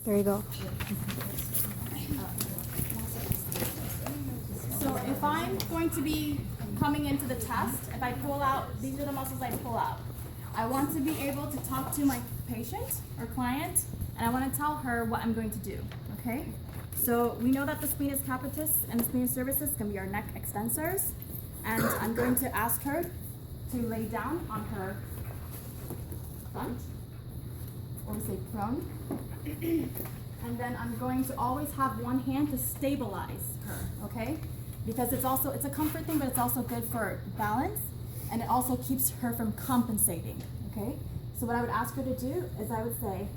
There you go. So if I'm going to be coming into the test, if I pull out, these are the muscles I pull out. I want to be able to talk to my patient or client, and I want to tell her what I'm going to do, okay? So we know that the splenius capitis and the splenius cervicis can be our neck extensors, and I'm going to ask her to lay down on her front, or we say prone. And then I'm going to always have one hand to stabilize her, okay? Because it's a comfort thing, but it's also good for balance, and it also keeps her from compensating, okay? So what I would ask her to do is I would say,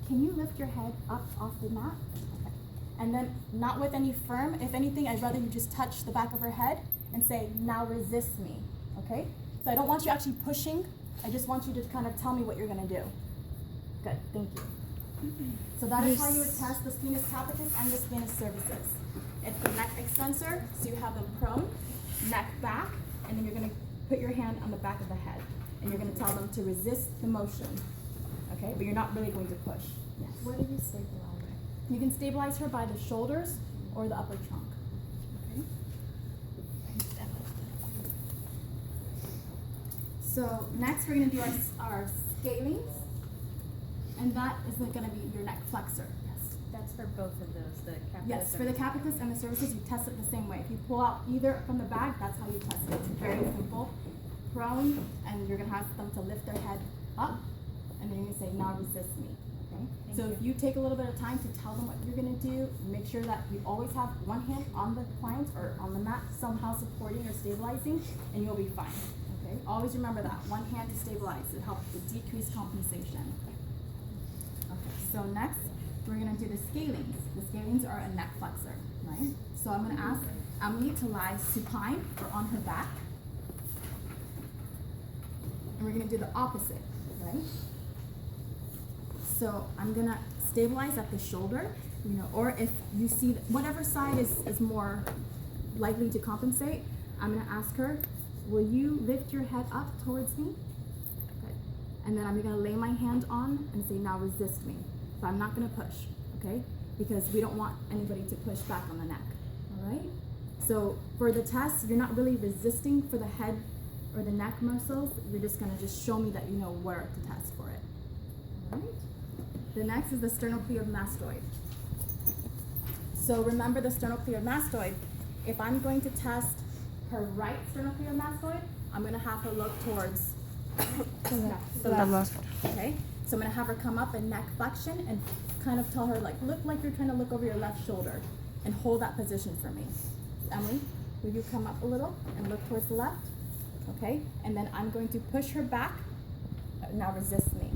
can you lift your head up off the mat? Okay. And then not with any firm, if anything, I'd rather you just touch the back of her head and say, now resist me, okay? So I don't want you actually pushing, I just want you to kind of tell me what you're gonna do. Good, thank you. So that is how you would test the splenius capitis and the splenius cervicis. It's the neck extensor, so you have them prone, neck back, and then you're going to put your hand on the back of the head, and you're going to tell them to resist the motion, okay? But you're not really going to push. Yes. Where do you stabilize her? You can stabilize her by the shoulders or the upper trunk. Okay. So next we're going to do our scalings. And that is going to be your neck flexor. Yes. That's for both of those, the capitis. Yes, for the capitis and the cervicis, you test it the same way. If you pull out either from the bag, that's how you test it. It's very simple. Prone, and you're going to ask them to lift their head up, and then you're going to say, now resist me. Okay? So if you take a little bit of time to tell them what you're going to do, make sure that you always have one hand on the client or on the mat, somehow supporting or stabilizing, and you'll be fine. Okay? Always remember that. One hand to stabilize. It helps to decrease compensation. So next, we're going to do the scalings. The scalings are a neck flexor, right? So I'm going to ask Emily to lie supine or on her back. And we're going to do the opposite, right? So I'm going to stabilize at the shoulder, or if you see whatever side is more likely to compensate, I'm going to ask her, will you lift your head up towards me? Good. And then I'm going to lay my hand on and say, now resist me. So I'm not going to push, okay? Because we don't want anybody to push back on the neck, all right? So for the test, you're not really resisting for the head or the neck muscles. You're just going to just show me that you know where to test for it, all right? The next is the sternocleidomastoid. So remember the sternocleidomastoid. If I'm going to test her right sternocleidomastoid, I'm going to have her look towards the left, okay? So I'm going to have her come up in neck flexion and kind of tell her, look like you're trying to look over your left shoulder and hold that position for me. Emily, will you come up a little and look towards the left? Okay, and then I'm going to push her back. Now resist me.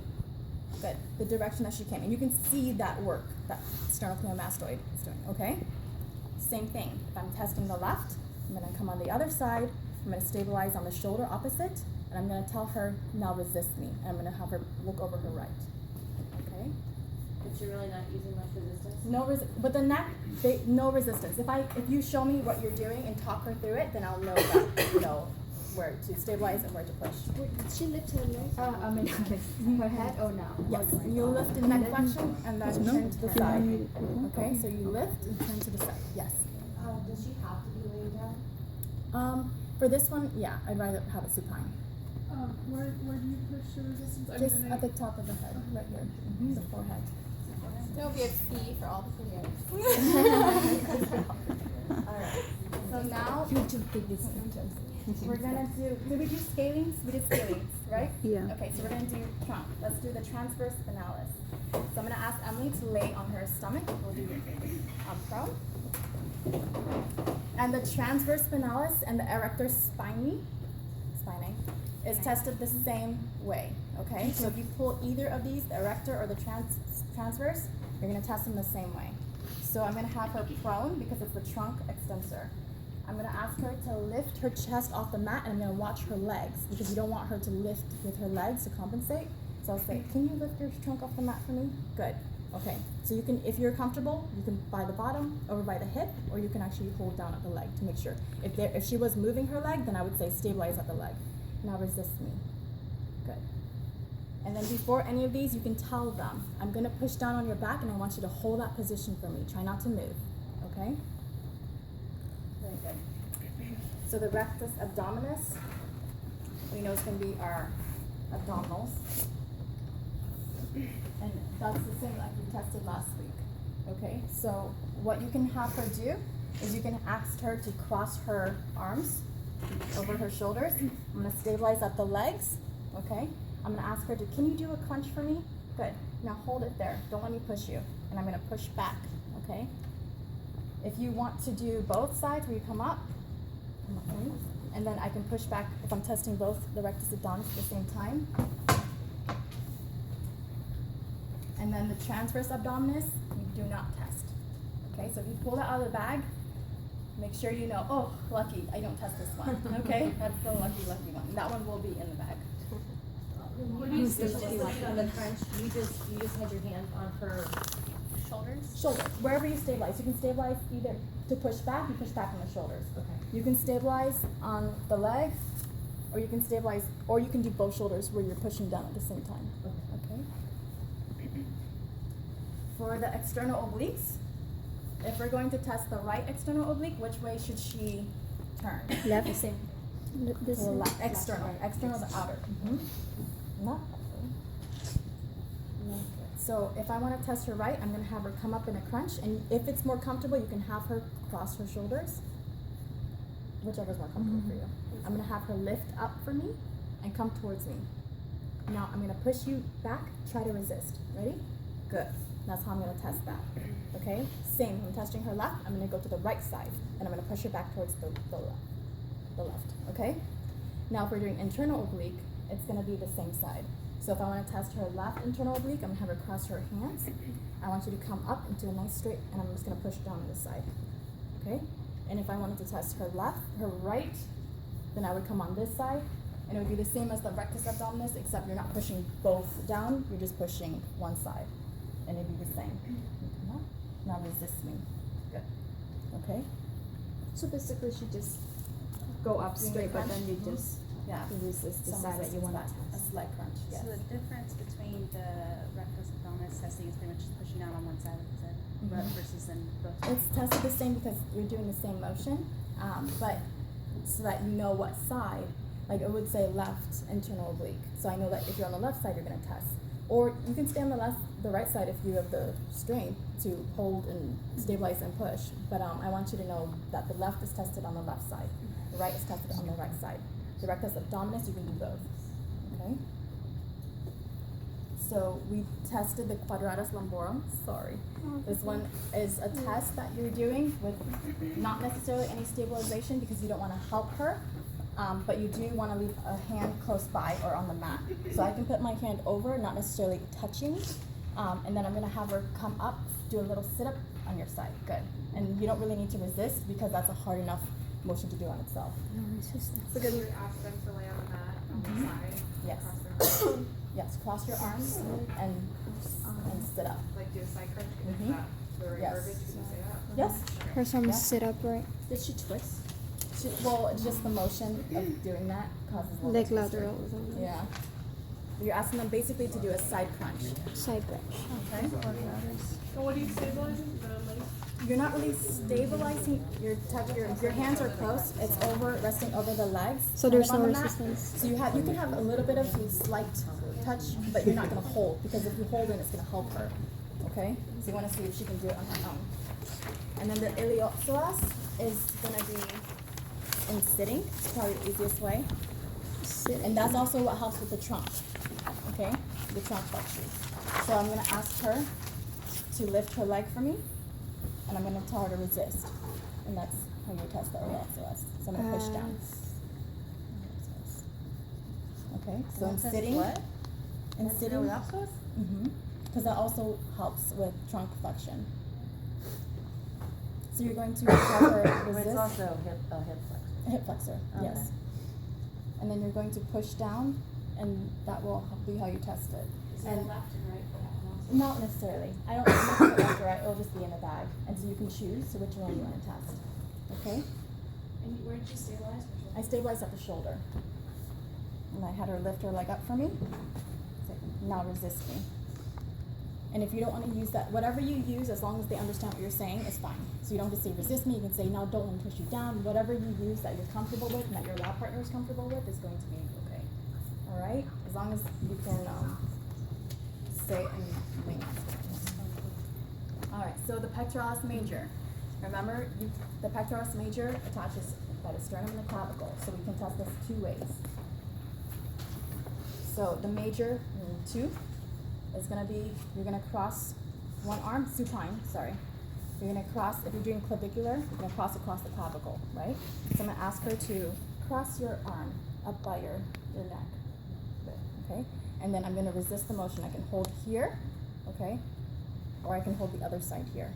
Good, the direction that she came. And you can see that work, that sternocleidomastoid is doing, okay? Same thing, if I'm testing the left, I'm going to come on the other side, I'm going to stabilize on the shoulder opposite, and I'm going to tell her, now resist me. And I'm going to have her look over her right. Okay? But you're really not using much resistance? No but the neck, no resistance. If you show me what you're doing and talk her through it, then I'll know that you know where to stabilize and where to push. Wait, did she lift her leg? Her head? Oh, no. Yes. You lift in neck flexion and then turn to the side. Okay? So you lift and turn to the side. Yes. Does she have to be laying down? For this one, yeah, I'd rather have it supine. Where do you push the resistance? Just at the top of the head, right here, the forehead. Don't be a fee for all the videos. Alright, so now we're gonna did we do scalings? We did scalings, right? Yeah. Okay, so we're gonna do trunk. Let's do the transverse spinalis. So I'm gonna ask Emily to lay on her stomach. We'll do prone. And the transverse spinalis and the erector spinae is tested the same way, okay? So if you pull either of these, the erector or the transverse, you're gonna test them the same way. So I'm gonna have her prone because it's the trunk extensor. I'm gonna ask her to lift her chest off the mat, and I'm gonna watch her legs because you don't want her to lift with her legs to compensate. So I'll say, can you lift your trunk off the mat for me? Good. Okay, so you can, if you're comfortable, you can by the bottom, over by the hip, or you can actually hold down at the leg to make sure. If she was moving her leg, then I would say stabilize at the leg. Now resist me. Good. And then before any of these, you can tell them, I'm gonna push down on your back and I want you to hold that position for me. Try not to move, okay? Very good. So the rectus abdominis, we know it's gonna be our abdominals. And that's the same like we tested last week, okay? So what you can have her do is you can ask her to cross her arms over her shoulders. I'm gonna stabilize at the legs, okay? I'm gonna ask her to, can you do a crunch for me? Good. Now hold it there. Don't let me push you. And I'm gonna push back, okay? If you want to do both sides where you come up in, and then I can push back if I'm testing both the rectus abdominis at the same time. And then the transverse abdominis, you do not test. Okay, so if you pull that out of the bag, make sure you know, oh, lucky, I don't test this one. Okay, that's the lucky one. That one will be in the bag. What do you do on the crunch? You just had your hand on her Shoulders. Shoulder, wherever you stabilize. You can stabilize either to push back, you push back on the shoulders. Okay. You can stabilize on the leg, or you can stabilize, or you can do both shoulders where you're pushing down at the same time. Okay. For the external obliques, if we're going to test the right external oblique, which way should she turn? Left. The same. To the left. External. External is outer. Not so if I want to test her right, I'm going to have her come up in a crunch, and if it's more comfortable, you can have her cross her shoulders, whichever's more comfortable for you. I'm going to have her lift up for me and come towards me. Now I'm going to push you back, try to resist. Ready? Good. That's how I'm going to test that. Okay? Same, I'm testing her left, I'm going to go to the right side, and I'm going to push her back towards the left. Okay? Now if we're doing internal oblique, it's going to be the same side. So if I want to test her left internal oblique, I'm going to have her cross her hands. I want you to come up into a nice straight, and I'm just going to push down on this side. Okay? And if I wanted to test her right, then I would come on this side, and it would be the same as the rectus abdominis, except you're not pushing both down, you're just pushing one side. And it'd be the same. Come up. Now resist me. Good. Okay? So basically, she just go up straight, but then you just resist the side that you want to A test. slight crunch, yes. So the difference between the rectus abdominis testing is pretty much just pushing down on one side, like you said, versus in both sides. It's tested the same because you're doing the same motion, but so that you know what side, like it would say left internal oblique. So I know that if you're on the left side, you're going to test. Or you can stay on the right side if you have the strength to hold and stabilize and push. But I want you to know that the left is tested on the left side. The right is tested on the right side. The rectus abdominis, you can do both. Okay? So we tested the quadratus lumborum. Sorry. This one is a test that you're doing with not necessarily any stabilization because you don't want to help her. But you do want to leave a hand close by or on the mat. So I can put my hand over, not necessarily touching, and then I'm going to have her come up, do a little sit-up on your side. Good. And you don't really need to resist because that's a hard enough motion to do on itself. So then you would ask them to lay on the mat on the side. Yes. Across their arms. Yes, cross your arms and sit up. Like do a side crunch. Is that the right Yes. verbiage? Can you say that? Yes? Her some Yeah. sit up, right? Did she twist? Well, just the motion of doing that causes a little Like bit of lateral twist. or something. Yeah. You're asking them basically to do a side crunch. Side crunch. Okay? So what do you stabilize? The legs? You're not really stabilizing your hands are close. It's resting over the legs. So kind there's of on no the mat. resistance. So you can have a little bit of slight touch, but you're not gonna hold because if you hold it, it's gonna help her. Okay? So you wanna see if she can do it on her own. And then the iliopsoas is gonna be in sitting. It's probably the easiest way. Sit. And that's also what helps with the trunk. Okay? The trunk flexion. So I'm gonna ask her to lift her leg for me, and I'm gonna tell her to resist. And that's how you test the iliopsoas. So I'm gonna push down. Okay, so I'm sitting. What? And sitting. Because that also helps with trunk flexion. So you're going to have her But resist. it's also a hip flexor. Hip flexor, yes. Okay. And then you're going to push down, and that will be how you test it. And left and right for that one also? not necessarily. I'm not put it left or right. It'll just be in a bag, and so you can choose which one you want to test. Okay. And where did you stabilize? I stabilized at the shoulder, and I had her lift her leg up for me. So I can now resist me. And if you don't want to use that, whatever you use, as long as they understand what you're saying, is fine. So you don't have to say resist me, you can say now don't let me push you down. Whatever you use that you're comfortable with and that your lab partner is comfortable with is going to be okay. All right? As long as you can say it in wings. All right, so the pectoralis major. Remember, the pectoralis major attaches by the sternum and the clavicle, so we can test this 2 ways. So the major 2 is going to be, you're going to cross one arm, supine, sorry. You're going to cross, if you're doing clavicular, you're going to cross across the clavicle, right? So I'm going to ask her to cross your arm up by your neck, okay? And then I'm going to resist the motion. I can hold here, okay? Or I can hold the other side here.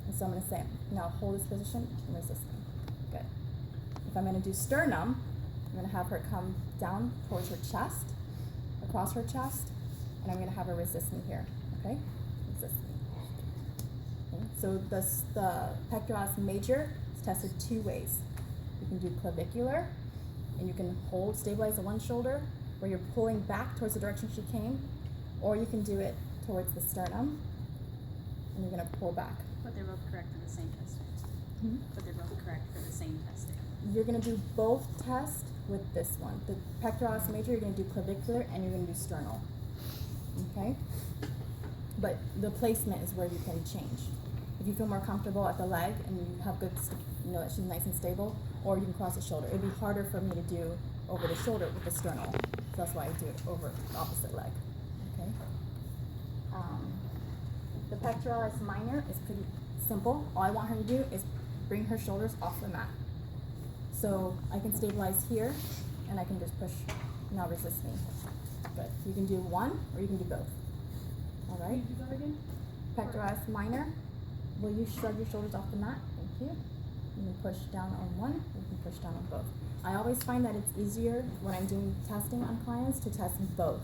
And so I'm going to say, now hold this position and resist me. Good. If I'm going to do sternum, I'm going to have her come down towards her chest, across her chest, and I'm going to have her resist me here, okay? Resist me. Okay. So the pectoralis major is tested 2 ways. You can do clavicular, and you can hold, stabilize the one shoulder, where you're pulling back towards the direction she came, or you can do it towards the sternum, and you're going to pull back. But they're both correct for the same testing. Hmm? But they're both correct for the same testing. You're going to do both tests with this one. The pectoralis major, you're going to do clavicular, and you're going to do sternal. Okay? But the placement is where you can change. If you feel more comfortable at the leg and you have good, you know that she's nice and stable, or you can cross the shoulder. It'd be harder for me to do over the shoulder with the sternal. So that's why I do it over the opposite leg. Okay? The pectoralis minor is pretty simple. All I want her to do is bring her shoulders off the mat. So I can stabilize here, and I can just push, now resist me. Good. You can do one, or you can do both. All right? Do that again? Pectoralis minor. Will you shrug your shoulders off the mat? Thank you. You can push down on one, you can push down on both. I always find that it's easier when I'm doing testing on clients to test both,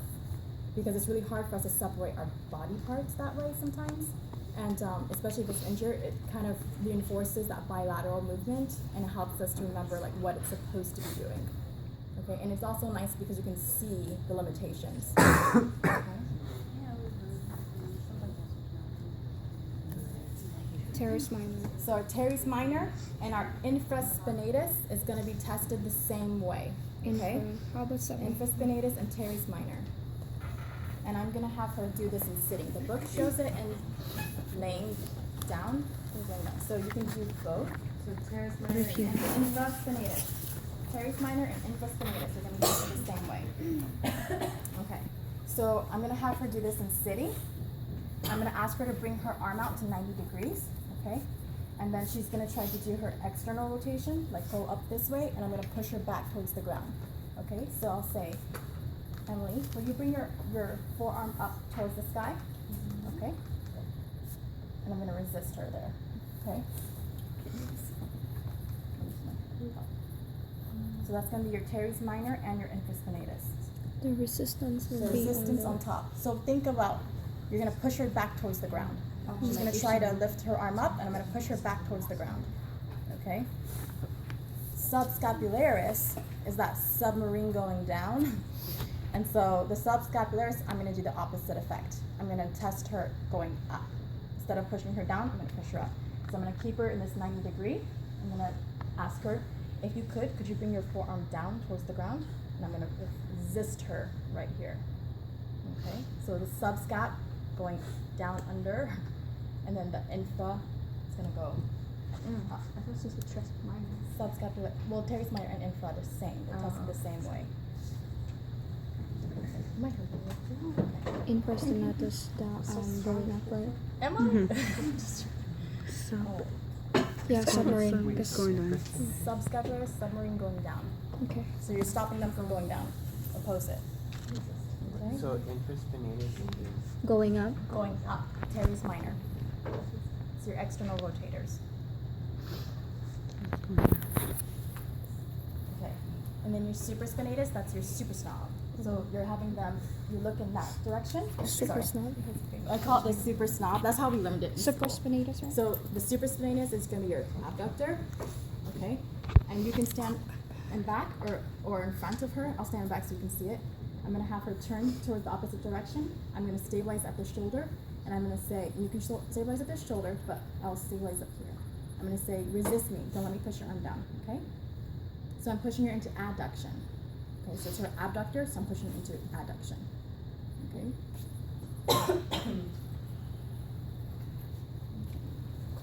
because it's really hard for us to separate our body parts that way sometimes. And especially if it's injured, it kind of reinforces that bilateral movement, and it helps us to remember like what it's supposed to be doing. Okay, and it's also nice because you can see the limitations. Okay. Teres minor. So our teres minor and our infraspinatus is going to be tested the same way. Okay? How about 7? Infraspinatus and teres minor. And I'm going to have her do this in sitting. The book shows it in laying down. So you can do both. So teres minor and infraspinatus. Teres minor and infraspinatus are going to be done the same way. Okay. So I'm going to have her do this in sitting. I'm going to ask her to bring her arm out to 90 degrees. Okay? And then she's going to try to do her external rotation, like go up this way, and I'm going to push her back towards the ground. Okay? So I'll say, Emily, will you bring your forearm up towards the sky? Okay? And I'm going to resist her there. Okay? So that's going to be your teres minor and your infraspinatus. The resistance So will be resistance on top. So think about, you're going to push her back towards the ground. She's going to try to lift her arm up, and I'm going to push her back towards the ground. Okay? Subscapularis is that submarine going down. And so the subscapularis, I'm going to do the opposite effect. I'm going to test her going up. Instead of pushing her down, I'm going to push her up. So I'm going to keep her in this 90 degree. I'm going to ask her, if you could you bring your forearm down towards the ground? And I'm going to resist her right here. Okay? So the subscap going down under, and then the infra is going to go up. I thought this was a chest minor. Subscapular, well, teres minor and infra are the same. They're tested the same way. Might hurt a little. Okay. Infraspinatus going up, right? Emma? So, Oh. yeah, submarine. Because, Subscapular submarine going down. okay. So you're stopping them from going down. Oppose it. Okay? So infraspinatus is Going up. Going up. Teres minor. So your external rotators. Okay. And then your supraspinatus, that's your super snob. So you're having them, you look in that direction. Super Sorry. snob. I call it the super snob. That's how we learned it in school. Supraspinatus, right? So the supraspinatus is going to be your abductor, okay? And you can stand in back or in front of her. I'll stand in back so you can see it. I'm gonna have her turn towards the opposite direction. I'm gonna stabilize at the shoulder, and I'm gonna say, you can stabilize at the shoulder, but I'll stabilize up here. I'm gonna say, resist me, don't let me push your arm down, okay? So I'm pushing her into adduction. Okay, so it's her abductor, so I'm pushing into adduction. Okay?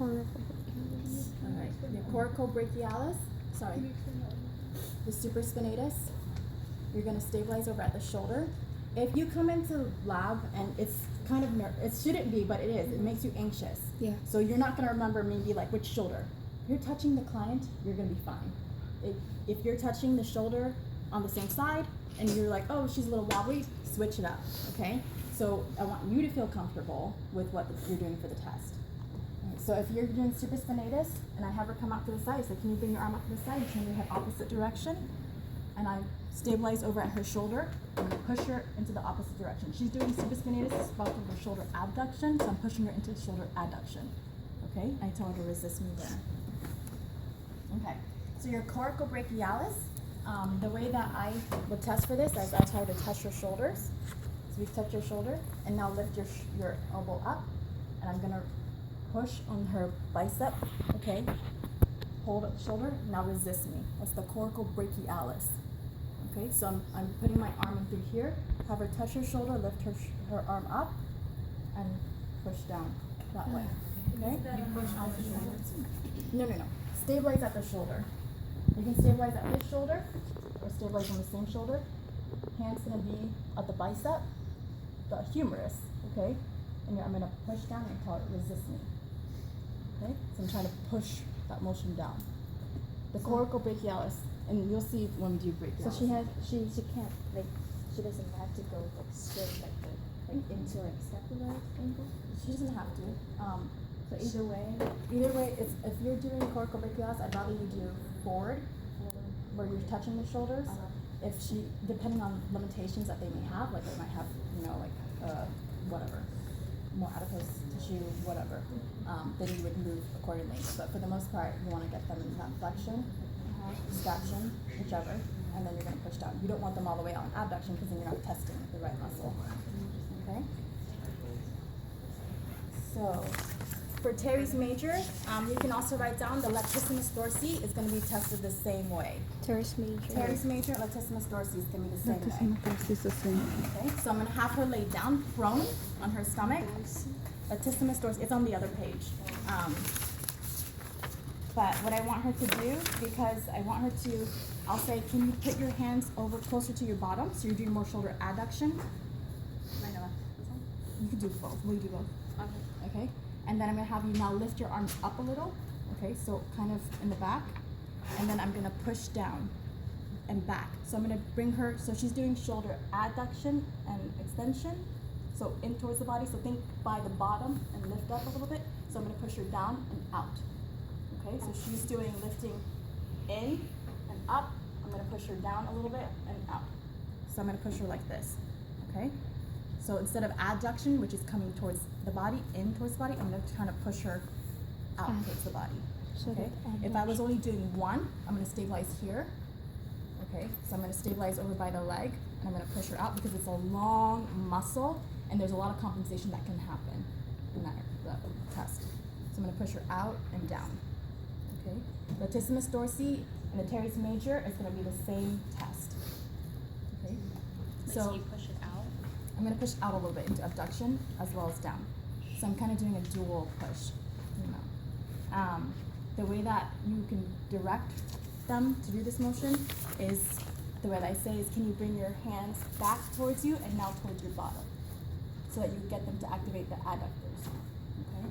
Alright, the coracobrachialis, sorry, the supraspinatus, you're gonna stabilize over at the shoulder. If you come into lab and it's kind of it shouldn't be, but it is. It makes you anxious. Yeah. So you're not gonna remember maybe like which shoulder. If you're touching the client, you're gonna be fine. If you're touching the shoulder on the same side and you're like, oh, she's a little wobbly, switch it up. Okay. So I want you to feel comfortable with what you're doing for the test. Alright, so if you're doing supraspinatus and I have her come out to the side, so can you bring your arm up to the side and turn your head opposite direction? And I stabilize over at her shoulder and push her into the opposite direction. She's doing supraspinatus, it's about to her shoulder abduction, so I'm pushing her into shoulder adduction. Okay, I tell her to resist me there. Okay, so your coracobrachialis, the way that I would test for this is I tell her to touch your shoulders. So we touch your shoulder, and now lift your elbow up, and I'm gonna push on her bicep, okay? Hold up the shoulder, now resist me. That's the coracobrachialis. Okay, so I'm putting my arm in through here, have her touch her shoulder, lift her arm up, and push down that way. Okay? You push on the shoulder. No. Stabilize at the shoulder. You can stabilize at this shoulder, or stabilize on the same shoulder. Hand's gonna be at the bicep, the humerus, okay? And I'm gonna push down and call it resist me. Okay? So I'm trying to push that motion down. The coracobrachialis, and you'll see when we do brachialis. So she can't like she doesn't have to go like straight like into like scapular angle. She doesn't have to. So either way, It's if you're doing coracobrachialis, I'd rather you do forward, where you're touching the shoulders. If she, depending on limitations that they may have, like they might have, whatever, more adipose tissue, whatever, then you would move accordingly. But for the most part, you want to get them in that flexion, abduction, whichever, and then you're going to push down. You don't want them all the way out in abduction because then you're not testing the right muscle. Okay? So, for teres major, you can also write down the latissimus dorsi is going to be tested the same way. teres major. Teres major, latissimus dorsi is going to be the same way. Okay, so I'm going to have her lay down, prone, on her stomach. Latissimus dorsi, it's on the other page. But what I want her to do, because I want her to, I'll say, can you put your hands over closer to your bottom, so you're doing more shoulder adduction. You can do both. Will you do both? Okay. And then I'm going to have you now lift your arms up a little. Okay, so kind of in the back. And then I'm going to push down and back. So I'm going to bring her, so she's doing shoulder adduction and extension. So in towards the body. So think by the bottom and lift up a little bit. So I'm going to push her down and out. Okay, so she's doing lifting in and up. I'm going to push her down a little bit and out. So I'm going to push her like this. Okay? So instead of adduction, which is coming towards the body, in towards the body, I'm going to kind of push her out towards the body. Okay? If I was only doing one, I'm going to stabilize here. Okay? So I'm going to stabilize over by the leg, and I'm going to push her out because it's a long muscle, and there's a lot of compensation that can happen in that test. So I'm going to push her out and down. Okay? Latissimus dorsi and the teres major is going to be the same test. Okay? So you push it out. I'm going to push out a little bit into abduction as well as down. So I'm kind of doing a dual push. The way that you can direct them to do this motion is, the way that I say is, can you bring your hands back towards you and now towards your bottom, so that you get them to activate the adductors. Okay?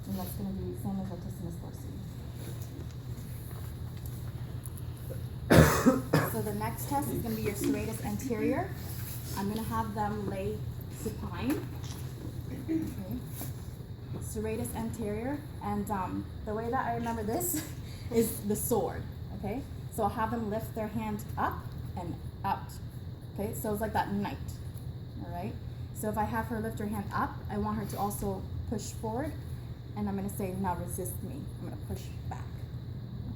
And that's going to be the same as latissimus dorsi. So the next test is going to be your serratus anterior. I'm going to have them lay supine. Okay. Serratus anterior, and the way that I remember this is the sword. Okay, so I'll have them lift their hand up and out. Okay, so it's like that knight. All right. So if I have her lift her hand up, I want her to also push forward, and I'm going to say, now resist me. I'm going to push back.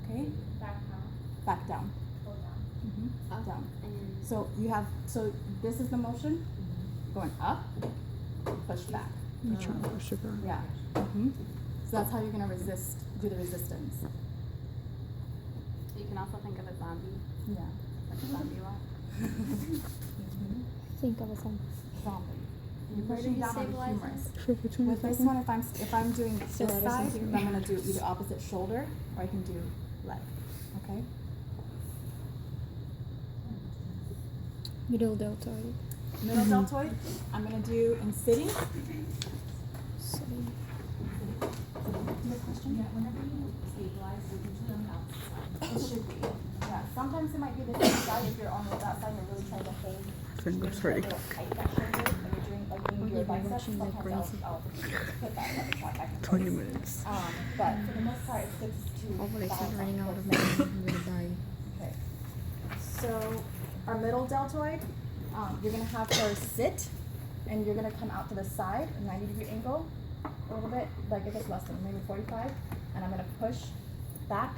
Okay. Back down. Back down. Pull down. Up Down. and So you have, so this is the motion, going up, push back. You're trying to push it back. Yeah. So that's how you're gonna do the resistance. You can also think of a zombie, Yeah. like a zombie walk. think of a song. Zombie. You're Where do pushing you down on the stabilize humerus. Sure, which one With is this that one, if I'm doing this So I side, doesn't hear I'm gonna do either opposite shoulder or I can do leg. Okay? Middle deltoid. Middle deltoid, I'm gonna do in sitting. Sitting. Your question? Yeah, whenever you stabilize, you're usually on the opposite side. It should be. Yeah. Sometimes it might be the same side if you're on that side, you're really trying to hang. Fingers You're hurting. a little tight that shoulder when you're doing like when you do your Or you're biceps. watching, like, Sometimes I'll put that other side back in 20 place. minutes. But for the most part, it sticks to. Hopefully it's not balance running on out of both money. sides. I'm gonna die. Okay. So our middle deltoid, you're gonna have her sit, and you're gonna come out to the side, a 90-degree angle, a little bit, like I guess less than maybe 45, and I'm gonna push back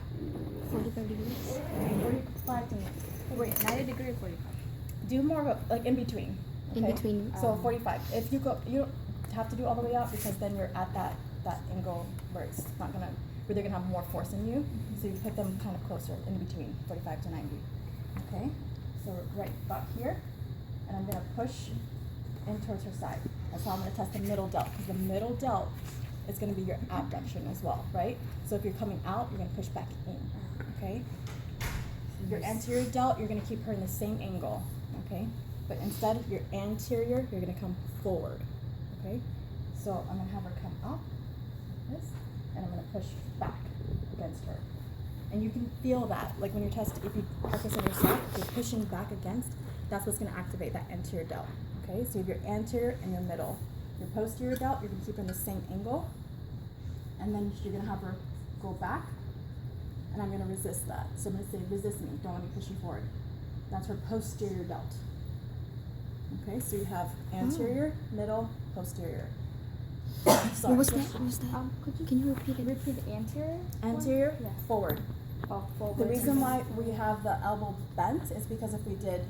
45 degrees. 45 to Wait, 90 degree or 45? do more of a, like in between. In okay? between, So 45. If you go, you don't have to do all the way out because then you're at that angle where it's not gonna, where they're gonna have more force in you. So you put them kind of closer in between, 45 to 90. Okay. So right about here, and I'm gonna push in towards her side. That's how I'm gonna test the middle delt because the middle delt is gonna be your abduction as well, right? So if you're coming out, you're gonna push back in. Okay. Your anterior delt, you're gonna keep her in the same angle, okay? But instead, your anterior, you're gonna come forward, okay? So I'm gonna have her come up, like this, and I'm gonna push back against her. And you can feel that, like when you're testing, if you practice on yourself, if you're pushing back against, that's what's gonna activate that anterior delt, okay? So you have your anterior and your middle. Your posterior delt, you're gonna keep her in the same angle, and then you're gonna have her go back, and I'm gonna resist that. So I'm gonna say, resist me, don't let me push you forward. That's her posterior delt. Okay, so you have anterior, middle, posterior. Sorry. What was that? What was that? Can you repeat it? Repeat the anterior? Anterior, Yeah. forward. Oh, forward. The reason why we have the elbow bent is because if we did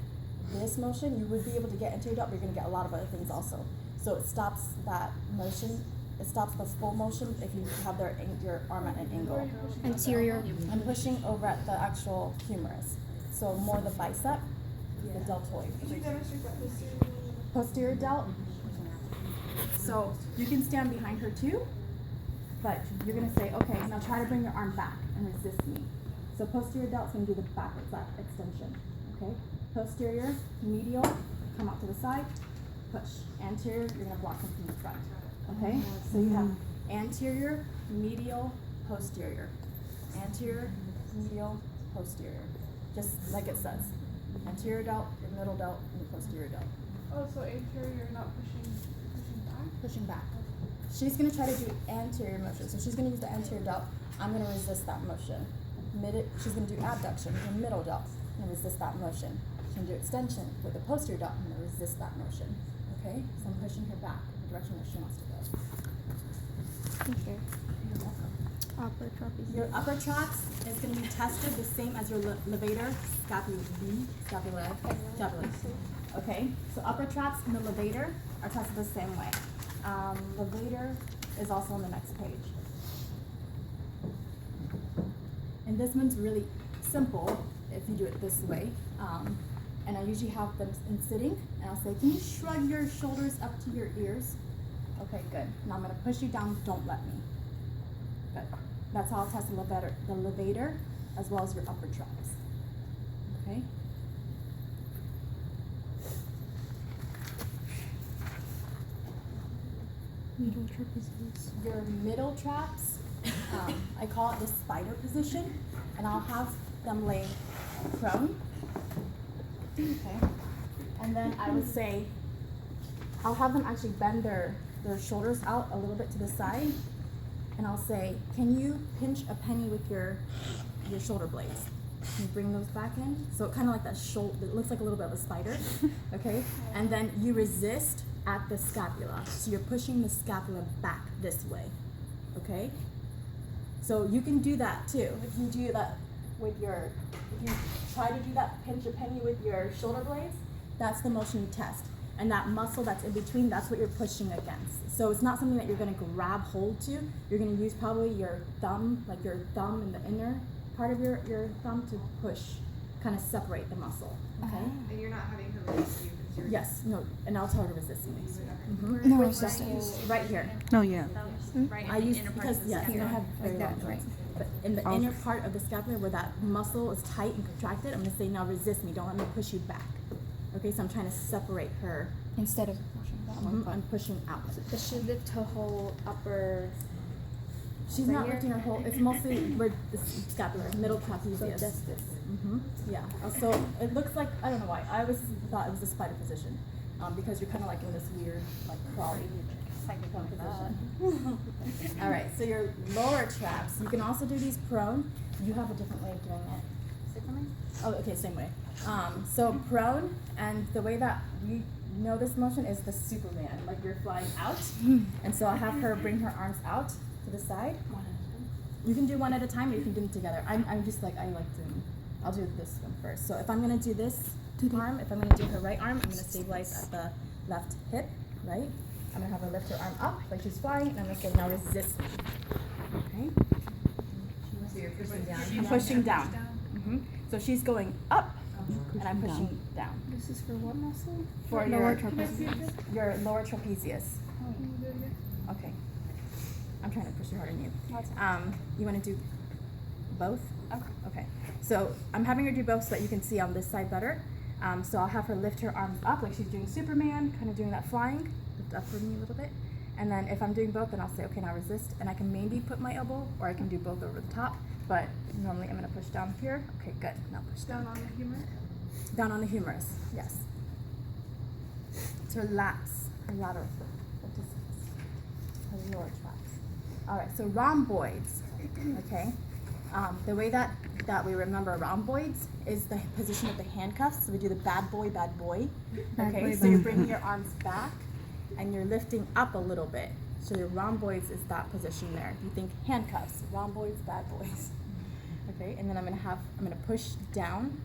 this motion, you would be able to get anterior delt, but you're gonna get a lot of other things also. So it stops that motion, it stops the full motion if you have your arm at an angle. Anterior. I'm pushing over at the actual humerus. So more the bicep, the deltoid. Posterior delt. So you can stand behind her too, but you're gonna say, okay, now try to bring your arm back and resist me. So posterior delt's gonna do the backwards extension, okay? Posterior, medial, come out to the side, push. Anterior, you're gonna block him from the front, okay? So you have anterior, medial, posterior. Anterior, medial, posterior. Just like it says. Anterior delt, your middle delt, and your posterior delt. Oh, so anterior, you're not pushing back? Pushing back. She's gonna try to do anterior motion. So she's gonna use the anterior delt. I'm gonna resist that motion. She's gonna do abduction with the middle delt. I'm gonna resist that motion. She's gonna do extension with the posterior delt. I'm gonna resist that motion. Okay? So I'm pushing her back in the direction where she wants to go. Thank you. You're welcome. Upper trapezius. Your upper traps is going to be tested the same as your levator, scapula. Okay, so upper traps and the levator are tested the same way. Levator is also on the next page. And this one's really simple if you do it this way. And I usually have them in sitting, and I'll say, can you shrug your shoulders up to your ears? Okay, good. Now I'm going to push you down, don't let me. Good. That's how I'll test the levator as well as your upper traps. Okay? Middle trapezius. Your middle traps, I call it the spider position, and I'll have them lay prone. Okay? And then I would say, I'll have them actually bend their shoulders out a little bit to the side, and I'll say, can you pinch a penny with your shoulder blades? Can you bring those back in? So kind of like that shoulder, it looks like a little bit of a spider, okay? And then you resist at the scapula. So you're pushing the scapula back this way, okay? So you can do that too. If you do that with your, if you try to do that pinch a penny with your shoulder blades, that's the motion you test. And that muscle that's in between, that's what you're pushing against. So it's not something that you're gonna grab hold to. You're gonna use probably your thumb, like your thumb and the inner part of your thumb to push, kind of separate the muscle, okay? And you're not having her release you because you're. Yes, no, and I'll tell her to resist me. No Which resistance. right here. Oh, yeah. Right I in the use, inner part because of the yes, I scapula. have very Like long that, right. joints. But in the inner part of the scapula where that muscle is tight and contracted, I'm gonna say now resist me, don't let me push you back. Okay, so I'm trying to separate her. Instead of pushing that one. I'm pushing out. Does she lift her whole upper? She's Right not here? lifting her whole, it's mostly where the scapular, middle trapezius. So just this. Yeah, so it looks like, I don't know why, I always thought it was a spider position, because you're kind of like in this weird, like crawly position. All right, so your lower traps, you can also do these prone. You have a different way of doing it. Oh, okay, same way. So prone, and the way that we know this motion is the Superman, like you're flying out. And so I'll have her bring her arms out to the side. You can do one at a time, or you can do them together. I'm just like, I like doing, I'll do this one first. So if I'm gonna do this arm, if I'm gonna do her right arm, I'm gonna stabilize at the left hip, right? I'm gonna have her lift her arm up like she's flying, and I'm gonna say, now resist me. Okay? So you're pushing down. I'm pushing down. So she's going up, and I'm pushing down. This is for what muscle? For Lower your trapezius. Your lower trapezius. Okay. I'm trying to push you harder than you. You want to do both? Okay. So I'm having her do both so that you can see on this side better. So I'll have her lift her arms up like she's doing Superman, kind of doing that flying. Lift up for me a little bit. And then if I'm doing both, then I'll say, okay, now resist. And I can maybe put my elbow, or I can do both over the top. But normally I'm going to push down here. Okay, good. Now push down. Down on the humerus. Down on the humerus, yes. It's her lats, her lateral, her lower traps. All right, so rhomboids, okay? The way that we remember rhomboids is the position of the handcuffs. So we do the bad boy, okay? So you're bringing your arms back and you're lifting up a little bit. So your rhomboids is that position there. If you think handcuffs, rhomboids, bad boys. Okay, and then I'm gonna push down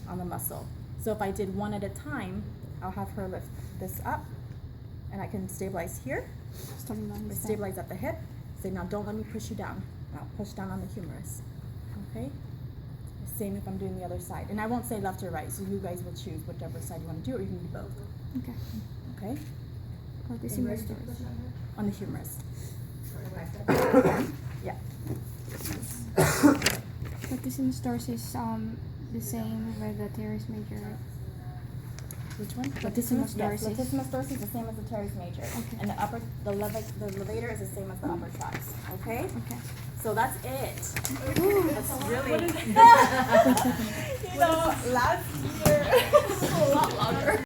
on the muscle. So if I did one at a time, I'll have her lift this up, and I can stabilize here, or stabilize at the hip. Say, now don't let me push you down. Now push down on the humerus. Okay? Same if I'm doing the other side. And I won't say left or right, so you guys will choose whichever side you want to do, or you can do both. Okay. Okay? Or this in the stores. On the humerus. Yeah. But this in the stores is the same with the teres major. Which one? Latissimus Yes, dorsi. latissimus dorsi is the same as the teres major. Okay. And the levator is the same as the upper traps. Okay? Okay. So that's it. That's really, last year, a lot longer.